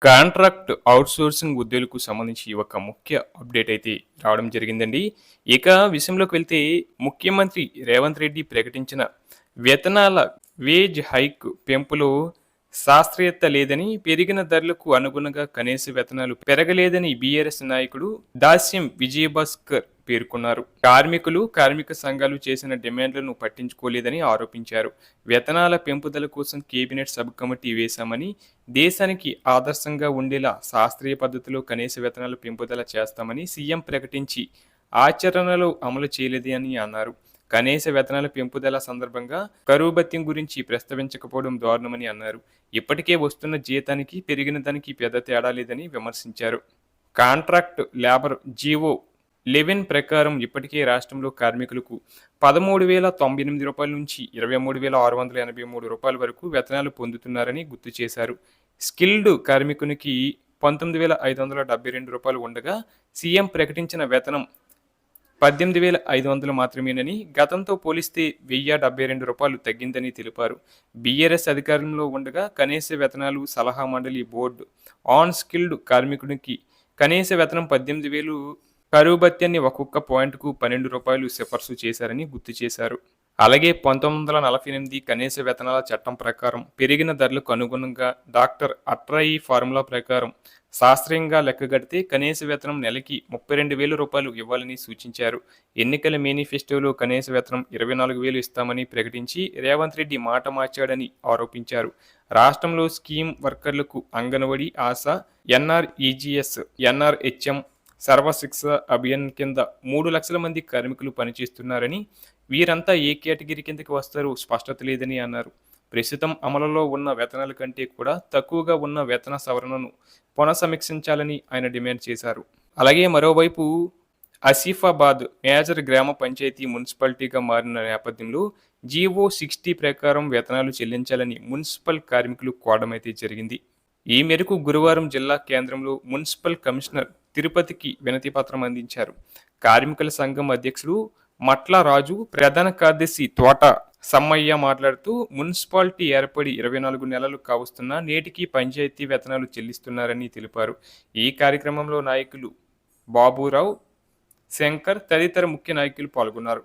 Contract outsourcing ఉద్యోగులకు సంబంధించి ఒక ముఖ్య అప్డేట్ అయితే రావడం జరిగిందండి. ఇక విషయంలోకి వెళ్తే ముఖ్యమంత్రి రేవంత్ రెడ్డి ప్రకటించిన వేతనాల వేజ్ హైక్ పెంపులో శాస్త్రీయత లేదని, పెరిగిన ధరలకు అనుగుణంగా కనీస వేతనాలు పెరగలేదని బీఆర్ఎస్ నాయకుడు దాస్యం విజయభాస్కర్ పేర్కొన్నారు. కార్మికులు, కార్మిక సంఘాలు చేసిన డిమాండ్లను పట్టించుకోలేదని ఆరోపించారు. వేతనాల పెంపుదల కోసం కేబినెట్ సబ్ కమిటీ వేశామని, దేశానికి ఆదర్శంగా ఉండేలా శాస్త్రీయ పద్ధతిలో కనీస వేతనాల పెంపుదల చేస్తామని సీఎం ప్రకటించి ఆచరణలో అమలు చేయలేదని అన్నారు. కనీస వేతనాల పెంపుదల సందర్భంగా కరువు భత్యం గురించి ప్రస్తావించకపోవడం దారుణమని అన్నారు. ఇప్పటికే వస్తున్న జీతానికి పెరిగిన దానికి పెద్ద తేడా లేదని విమర్శించారు. కాంట్రాక్ట్ లేబర్ జీవో 11 ప్రకారం ఇప్పటికే రాష్ట్రంలో కార్మికులకు రూ. 13,098 నుంచి రూ. 23,683 వరకు వేతనాలు పొందుతున్నారని గుర్తు చేశారు. స్కిల్డ్ కార్మికునికి రూ. 19,572 ఉండగా సీఎం ప్రకటించిన వేతనం 18,500 మాత్రమేనని, గతంతో పోలిస్తే రూ. 1,072 తగ్గిందని తెలిపారు. బీఆర్ఎస్ అధికారంలో ఉండగా కనీస వేతనాలు సలహా మండలి బోర్డు ఆన్ స్కిల్డ్ కార్మికునికి కనీస వేతనం 18,000, కరువు భత్యాన్ని ఒక్కొక్క పాయింట్కు రూ. 12 సిఫార్సు చేశారని గుర్తు చేశారు. అలాగే 1948 కనీస వేతనాల చట్టం ప్రకారం పెరిగిన ధరలకు అనుగుణంగా డాక్టర్ అట్రాయి ఫార్ములా ప్రకారం శాస్త్రీయంగా లెక్కగడితే కనీస వేతనం నెలకి రూ. 32,000 ఇవ్వాలని సూచించారు. ఎన్నికల మేనిఫెస్టోలో కనీస వేతనం 24,000 ఇస్తామని ప్రకటించి రేవంత్ రెడ్డి మాట మార్చాడని ఆరోపించారు. రాష్ట్రంలో స్కీమ్ వర్కర్లకు అంగన్వాడీ, ఆశా, ఎన్ఆర్ఈజీఎస్, ఎన్ఆర్హెచ్ఎం, సర్వశిక్ష అభియాన్ కింద 3 లక్షల మంది కార్మికులు పనిచేస్తున్నారని, వీరంతా ఏ కేటగిరీ కిందకి వస్తారో స్పష్టత లేదని అన్నారు. ప్రస్తుతం అమలులో ఉన్న వేతనాల కంటే కూడా తక్కువగా ఉన్న వేతన సవరణను పునఃసమీక్షించాలని ఆయన డిమాండ్ చేశారు. అలాగే మరోవైపు ఆసిఫాబాద్ మేజర్ గ్రామ పంచాయతీ మున్సిపాలిటీగా మారిన నేపథ్యంలో జీవో 60 ప్రకారం వేతనాలు చెల్లించాలని మున్సిపల్ కార్మికులు కోరడమైతే జరిగింది. ఈ మేరకు గురువారం జిల్లా కేంద్రంలో మున్సిపల్ కమిషనర్ తిరుపతికి వినతి పత్రం అందించారు. కార్మికుల సంఘం అధ్యక్షుడు మట్ల రాజు, ప్రధాన కార్యదర్శి తోట సమ్మయ్య మాట్లాడుతూ మున్సిపాలిటీ ఏర్పడి 24 నెలలు కావస్తున్నా నేటికి పంచాయతీ వేతనాలు చెల్లిస్తున్నారని తెలిపారు. ఈ కార్యక్రమంలో నాయకులు బాబురావు, శంకర్ తదితర ముఖ్య నాయకులు పాల్గొన్నారు.